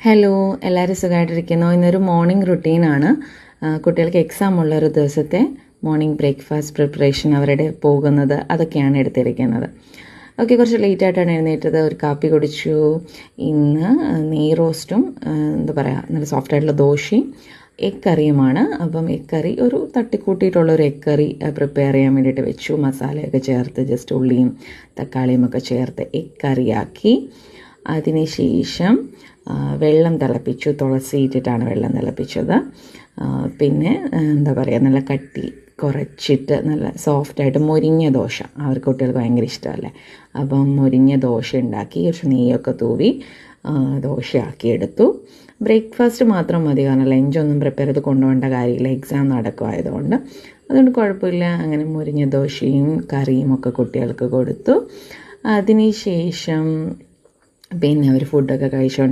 Hello, എല്ലാവരും സുഖമായിട്ടിരിക്കുന്നു. ഇന്നൊരു മോർണിംഗ് റുട്ടീനാണ്. കുട്ടികൾക്ക് എക്സാം ഉള്ളൊരു ദിവസത്തെ മോർണിംഗ് ബ്രേക്ക്ഫാസ്റ്റ് പ്രിപ്പറേഷൻ, അവരുടെ പോകുന്നത്, അതൊക്കെയാണ് എടുത്തിരിക്കുന്നത്. ഓക്കെ, കുറച്ച് ലേറ്റായിട്ടാണ് എഴുന്നേറ്റത്. ഒരു കാപ്പി കുടിച്ചു. ഇന്ന് നെയ് റോസ്റ്റും എന്താ പറയുക, നല്ല സോഫ്റ്റായിട്ടുള്ള ദോശയും എഗ് കറിയുമാണ്. അപ്പം എഗ് കറി ഒരു തട്ടിക്കൂട്ടിയിട്ടുള്ളൊരു എഗ് കറി പ്രിപ്പയർ ചെയ്യാൻ വേണ്ടിയിട്ട് വെച്ചു. മസാലയൊക്കെ ചേർത്ത് ജസ്റ്റ് ഉള്ളിയും തക്കാളിയും ഒക്കെ ചേർത്ത് എഗ് കറിയാക്കി. അതിനുശേഷം വെള്ളം തിളപ്പിച്ചു. തുളസി ഇട്ടിട്ടാണ് വെള്ളം തിളപ്പിച്ചത്. പിന്നെ എന്താ പറയുക, നല്ല കട്ടി കുറച്ചിട്ട് നല്ല സോഫ്റ്റായിട്ട് മൊരിഞ്ഞ ദോശ, അവർക്ക് കുട്ടികൾക്ക് ഭയങ്കര ഇഷ്ടമല്ലേ. അപ്പം മൊരിഞ്ഞ ദോശ ഉണ്ടാക്കി കുറച്ച് നെയ്യൊക്കെ തൂവി ദോശയാക്കിയെടുത്തു. ബ്രേക്ക്ഫാസ്റ്റ് മാത്രം മതി, കാരണം ലഞ്ചൊന്നും പ്രിപ്പയർ ചെയ്ത് കൊണ്ടുപോകേണ്ട കാര്യമില്ല, എക്സാം നടക്കുമായതുകൊണ്ട്. അതുകൊണ്ട് കുഴപ്പമില്ല. അങ്ങനെ മൊരിഞ്ഞ ദോശയും കറിയും ഒക്കെ കുട്ടികൾക്ക് കൊടുത്തു. അതിനുശേഷം പിന്നെ അവർ ഫുഡൊക്കെ കഴിച്ചുകൊണ്ട്